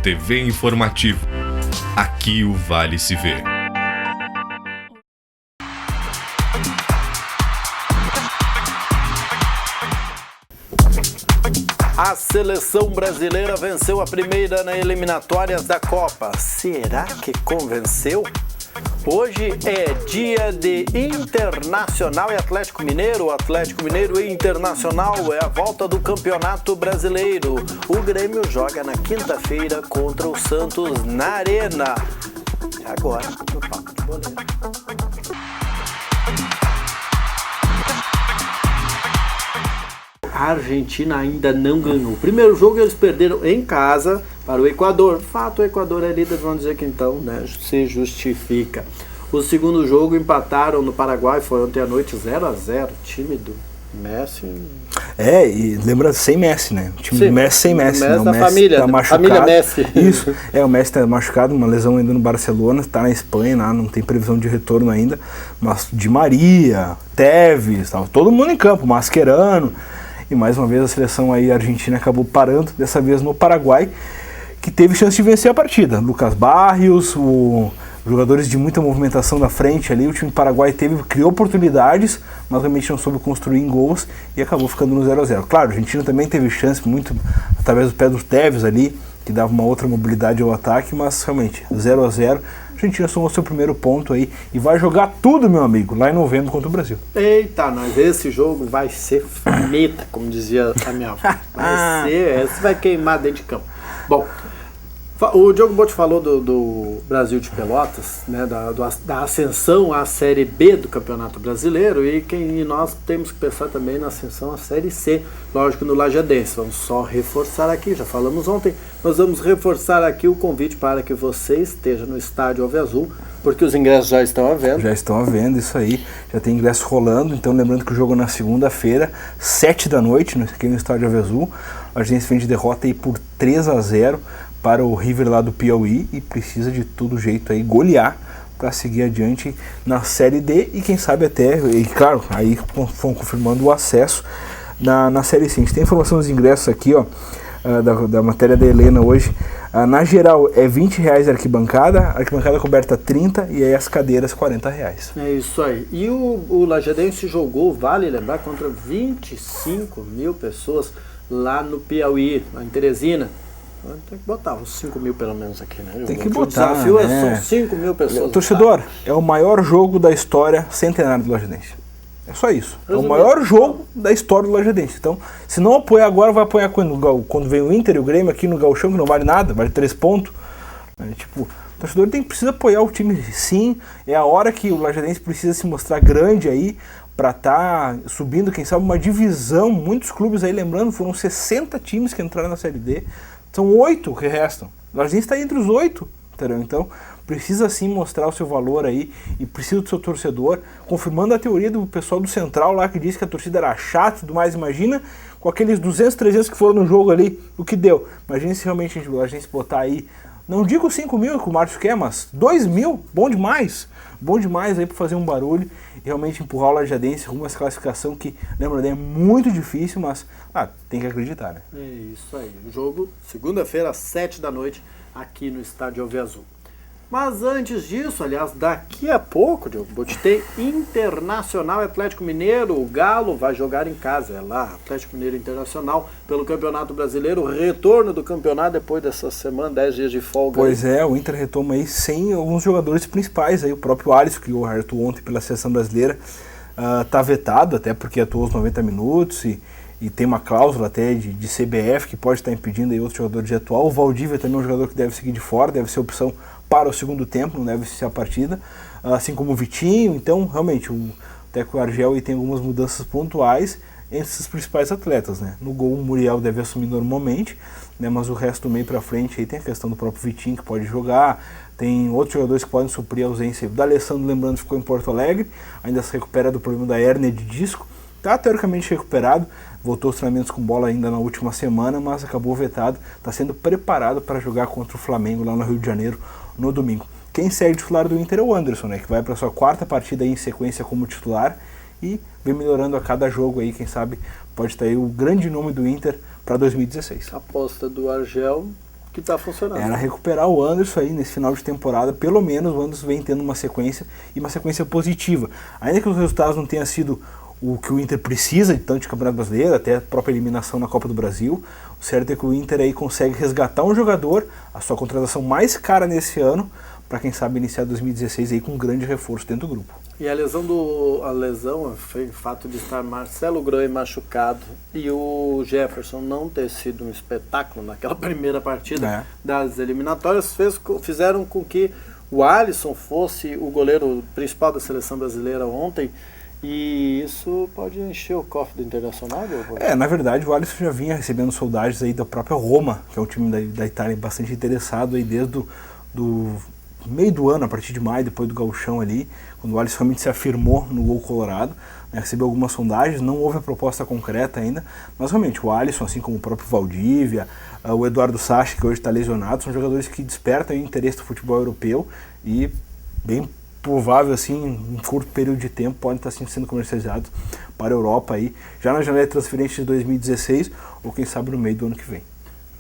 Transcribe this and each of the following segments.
TV Informativo. Aqui o Vale se vê. A seleção brasileira venceu a primeira na eliminatórias da Copa. Será que convenceu? Hoje é dia de Internacional e Atlético Mineiro. Atlético Mineiro e Internacional é a volta do Campeonato Brasileiro. O Grêmio joga na quinta-feira contra o Santos na Arena. E agora, no Papo de Boleiro. A Argentina ainda não ganhou. O primeiro jogo eles perderam em casa para o Equador. Fato, o Equador é líder, vamos dizer que então, né, se justifica. O segundo jogo empataram no Paraguai, foi ontem à noite 0-0, time do Messi. E lembra, sem Messi, né? O time do Messi sem Messi. Messi né? da Messi família, tá machucado. Família Messi. Isso, o Messi tá machucado, uma lesão ainda no Barcelona, tá na Espanha, não tem previsão de retorno ainda, mas Di Maria, Tevez, todo mundo em campo, Mascherano. E mais uma vez a seleção aí argentina acabou parando, dessa vez no Paraguai, que teve chance de vencer a partida. Lucas Barrios, jogadores de muita movimentação na frente ali, o time do Paraguai criou oportunidades, mas realmente não soube construir em gols e acabou ficando no 0-0. Claro, a Argentina também teve chance muito através do Pedro Tevez ali, que dava uma outra mobilidade ao ataque, mas realmente 0-0. A Argentina somou seu primeiro ponto aí e vai jogar tudo, meu amigo, lá em novembro contra o Brasil. Eita, nós, esse jogo vai ser fameta, como dizia a minha avó. Esse vai queimar dentro de campo. Bom, o Diogo Botti falou do Brasil de Pelotas, né, da ascensão à Série B do Campeonato Brasileiro, e nós temos que pensar também na ascensão à Série C, lógico, no Lajadense. Vamos só reforçar aqui, já falamos ontem, nós vamos reforçar aqui o convite para que você esteja no estádio Alve Azul, porque os ingressos já estão à venda. Já estão à venda, isso aí, já tem ingresso rolando, então lembrando que o jogo é na segunda-feira, 7 da noite, aqui no estádio Alve Azul. A gente vem de derrota aí por 3-0 para o River lá do Piauí e precisa de todo jeito aí golear para seguir adiante na Série D e quem sabe até, e claro, aí vão confirmando o acesso na Série C. A gente tem informação dos ingressos aqui, ó, da matéria da Helena hoje. Na geral é R$20 a arquibancada coberta 30 e aí as cadeiras R$40. É isso aí. E o Lajadense jogou, vale lembrar, contra 25 mil pessoas lá no Piauí, lá em Teresina. Tem que botar uns 5 mil pelo menos aqui, né? Tem que botar, o desafio são 5 mil pessoas. Torcedor, é o maior jogo da história centenária do Lajadense. É só isso. É o maior jogo da história do Lajadense. Então, se não apoiar agora, vai apoiar quando vem o Inter e o Grêmio aqui no Gauchão, que não vale nada, vale 3 pontos. O torcedor precisa apoiar o time, sim. É a hora que o Lajadense precisa se mostrar grande aí, para estar subindo, quem sabe, uma divisão. Muitos clubes aí, lembrando, foram 60 times que entraram na Série D. São 8 que restam. O Lajadense está entre os 8, entendeu? Então, precisa sim mostrar o seu valor aí e precisa do seu torcedor, confirmando a teoria do pessoal do Central lá, que disse que a torcida era chata e tudo mais. Imagina com aqueles 200, 300 que foram no jogo ali, o que deu. Imagina se realmente a gente botar aí, não digo 5 mil que o Márcio quer, mas 2 mil, bom demais aí para fazer um barulho e realmente empurrar o Lajadense rumo a essa classificação que, lembra, é muito difícil, mas tem que acreditar, né? É isso aí. O jogo, segunda-feira, às 7 da noite, aqui no estádio Alve Azul. Mas antes disso, aliás, daqui a pouco, Diogo Botti, tem Internacional e Atlético Mineiro. O Galo vai jogar em casa, é lá, Atlético Mineiro Internacional, pelo Campeonato Brasileiro. Retorno do campeonato depois dessa semana, 10 dias de folga. Pois é, o Inter retoma aí sem alguns jogadores principais. Aí, o próprio Alisson, que atuou ontem pela seleção brasileira, tá vetado, até porque atuou os 90 minutos e tem uma cláusula até de CBF que pode estar impedindo aí outro jogador de atuar. O Valdívia também é um jogador que deve seguir de fora, deve ser opção para o segundo tempo, não deve ser a partida, assim como o Vitinho. Então, realmente, o Teco Argel tem algumas mudanças pontuais entre esses principais atletas, né? No gol, o Muriel deve assumir normalmente, né? Mas o resto do meio para frente aí tem a questão do próprio Vitinho, que pode jogar, tem outros jogadores que podem suprir a ausência. O D'Alessandro, lembrando, ficou em Porto Alegre, ainda se recupera do problema da hérnia de disco, está teoricamente recuperado, voltou aos treinamentos com bola ainda na última semana, mas acabou vetado, está sendo preparado para jogar contra o Flamengo lá no Rio de Janeiro no domingo. Quem segue titular do Inter é o Anderson, né, que vai para sua 4ª partida aí em sequência como titular e vem melhorando a cada jogo aí, quem sabe pode estar aí o grande nome do Inter para 2016. A aposta do Argel, que está funcionando. Era recuperar o Anderson aí nesse final de temporada. Pelo menos o Anderson vem tendo uma sequência, e uma sequência positiva. Ainda que os resultados não tenham sido o que o Inter precisa, de tanto de Campeonato Brasileiro, até a própria eliminação na Copa do Brasil, o certo é que o Inter aí consegue resgatar um jogador, a sua contratação mais cara nesse ano, para quem sabe iniciar 2016 aí com um grande reforço dentro do grupo. E a lesão foi o fato de estar Marcelo Groi machucado e o Jefferson não ter sido um espetáculo naquela primeira partida das eliminatórias, fizeram com que o Alisson fosse o goleiro principal da seleção brasileira ontem, e isso pode encher o cofre do Internacional? Na verdade o Alisson já vinha recebendo soldados aí da própria Roma, que é um time da Itália bastante interessado aí desde do meio do ano, a partir de maio, depois do gauchão ali, quando o Alisson realmente se afirmou no gol colorado, né, recebeu algumas sondagens, não houve a proposta concreta ainda, mas realmente o Alisson, assim como o próprio Valdívia, o Eduardo Sacha, que hoje está lesionado, são jogadores que despertam o interesse do futebol europeu e bem provável, assim, em um curto período de tempo, podem estar sendo comercializados para a Europa aí, já na janela de transferência de 2016 ou quem sabe no meio do ano que vem.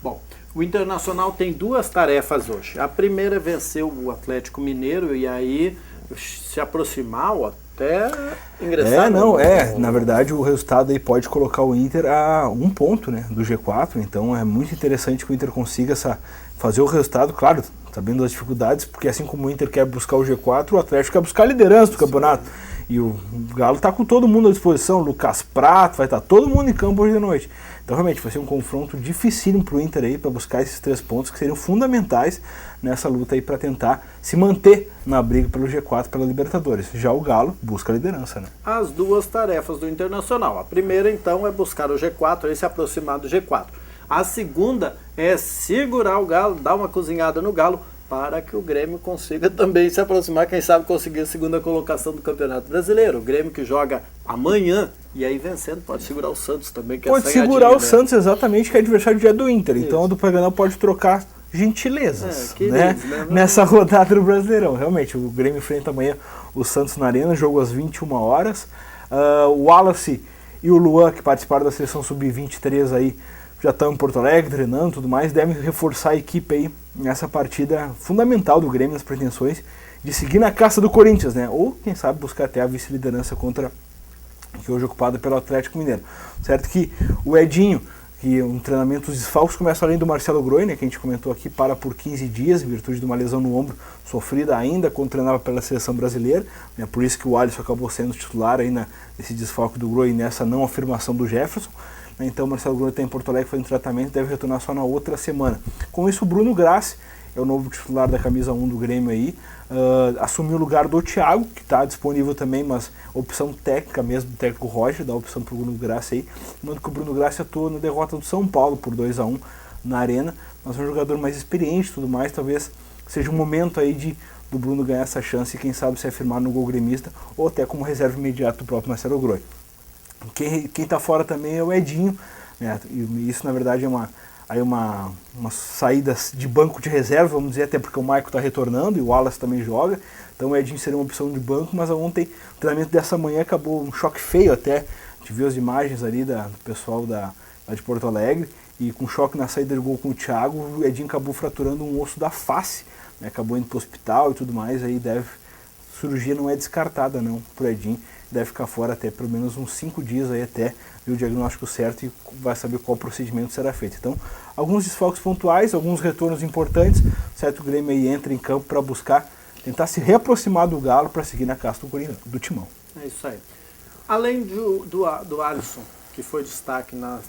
Bom, o Internacional tem duas tarefas hoje. A primeira é vencer o Atlético Mineiro e aí se aproximar ou até ingressar. Na verdade o resultado aí pode colocar o Inter a 1 ponto, né, do G4, então é muito interessante que o Inter consiga fazer o resultado, claro, sabendo das dificuldades, porque assim como o Inter quer buscar o G4, o Atlético quer buscar a liderança do campeonato. E o Galo está com todo mundo à disposição, Lucas Prato, vai estar todo mundo em campo hoje de noite. Então realmente vai ser um confronto dificílimo para o Inter aí, para buscar esses 3 pontos que seriam fundamentais nessa luta aí para tentar se manter na briga pelo G4, pela Libertadores. Já o Galo busca a liderança, né? As duas tarefas do Internacional. A primeira então é buscar o G4 e se aproximar do G4. A segunda é segurar o Galo, dar uma cozinhada no Galo, para que o Grêmio consiga também se aproximar, quem sabe conseguir a segunda colocação do Campeonato Brasileiro. O Grêmio que joga amanhã, e aí vencendo pode segurar o Santos também. Que pode segurar o Santos, exatamente, que é adversário dia do Inter. Isso. Então a dupla Grenal pode trocar gentilezas, né? Nessa rodada do Brasileirão. Realmente, o Grêmio enfrenta amanhã o Santos na Arena, jogo às 21 horas. O Wallace e o Luan, que participaram da seleção sub-23 aí, já estão em Porto Alegre, treinando e tudo mais, devem reforçar a equipe aí nessa partida fundamental do Grêmio, nas pretensões de seguir na caça do Corinthians, né? Ou, quem sabe, buscar até a vice-liderança que hoje é ocupada pelo Atlético Mineiro. Certo que o Edinho, que um treinamento, os desfalques começam além do Marcelo Groi, né, que a gente comentou aqui, para por 15 dias, em virtude de uma lesão no ombro sofrida ainda quando treinava pela seleção brasileira, né, por isso que o Alisson acabou sendo titular aí nesse desfalque do Groi e nessa não afirmação do Jefferson. Então o Marcelo Groi está em Porto Alegre fazendo tratamento e deve retornar só na outra semana. Com isso, o Bruno Grassi é o novo titular da camisa 1 do Grêmio aí, assumiu o lugar do Thiago, que está disponível também, mas opção técnica mesmo do técnico Roger, dá a opção para o Bruno Grassi aí, lembrando que o Bruno Grassi atuou na derrota do São Paulo por 2-1 na Arena, mas é um jogador mais experiente e tudo mais, talvez seja um momento aí do Bruno ganhar essa chance e quem sabe se afirmar no gol gremista, ou até como reserva imediata do próprio Marcelo Groi. Quem está fora também é o Edinho, né? E isso na verdade é uma saída de banco de reserva, vamos dizer, até porque o Maicon está retornando e o Wallace também joga, então o Edinho seria uma opção de banco, mas ontem o treinamento dessa manhã acabou um choque feio até, a gente viu as imagens ali do pessoal lá de Porto Alegre, e com choque na saída de gol com o Thiago, o Edinho acabou fraturando um osso da face, né? Acabou indo para o hospital e tudo mais, aí cirurgia não é descartada não pro Edinho, deve ficar fora até pelo menos uns 5 dias aí até ver o diagnóstico certo e vai saber qual procedimento será feito. Então, alguns desfalques pontuais, alguns retornos importantes, certo? O Grêmio aí entra em campo para tentar se reaproximar do Galo para seguir na caça do Timão. É isso aí. Além do Alisson, que foi destaque na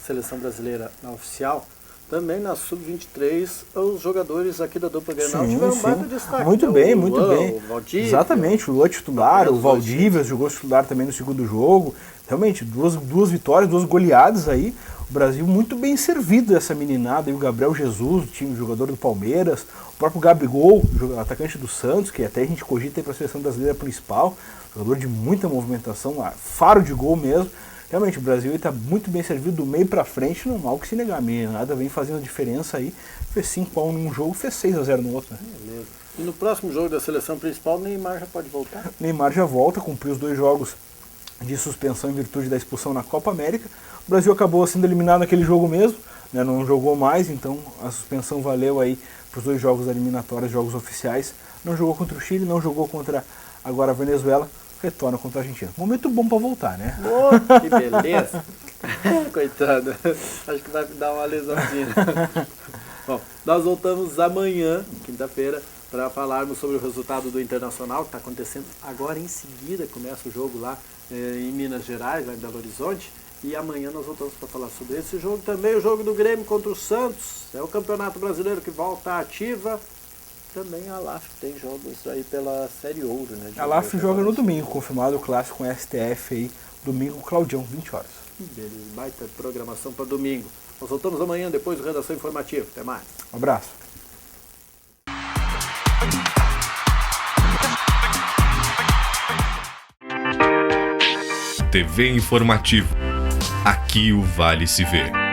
seleção brasileira na oficial, também na Sub-23, os jogadores aqui da dupla Grenal tiveram um baita destaque. Muito bem. O Valdívia, exatamente, o Luan titular, o Valdívia jogou titular também no segundo jogo. Realmente, duas vitórias, 2 goleadas aí. O Brasil muito bem servido dessa meninada. E o Gabriel Jesus, o jogador do Palmeiras, o próprio Gabigol, atacante do Santos, que até a gente cogita para a seleção brasileira principal, jogador de muita movimentação, faro de gol mesmo. Realmente, o Brasil está muito bem servido do meio para frente, não há o que se negar. Nada vem fazendo a diferença aí. Fez 5-1 num jogo, fez 6-0 no outro. Né? Beleza. E no próximo jogo da seleção principal, o Neymar já pode voltar? Neymar já volta, cumpriu os 2 jogos de suspensão em virtude da expulsão na Copa América. O Brasil acabou sendo eliminado naquele jogo mesmo, né, não jogou mais, então a suspensão valeu aí para os 2 jogos eliminatórios, jogos oficiais. Não jogou contra o Chile, não jogou contra agora a Venezuela, retorna contra a Argentina. Momento bom para voltar, né? Oh, que beleza! Coitado, acho que vai dar uma lesãozinha. Bom, nós voltamos amanhã, quinta-feira, para falarmos sobre o resultado do Internacional, que está acontecendo agora em seguida, começa o jogo lá em Minas Gerais, lá em Belo Horizonte, e amanhã nós voltamos para falar sobre esse jogo também, o jogo do Grêmio contra o Santos, é o Campeonato Brasileiro que volta ativa, também a LAF tem jogos aí pela Série Ouro, né? A LAF joga no domingo, confirmado o clássico com a STF aí, domingo, Claudião, 20 horas. Beleza, baita programação para domingo. Nós voltamos amanhã depois do Redação Informativa. Até mais. Um abraço. TV Informativo. Aqui o Vale se vê.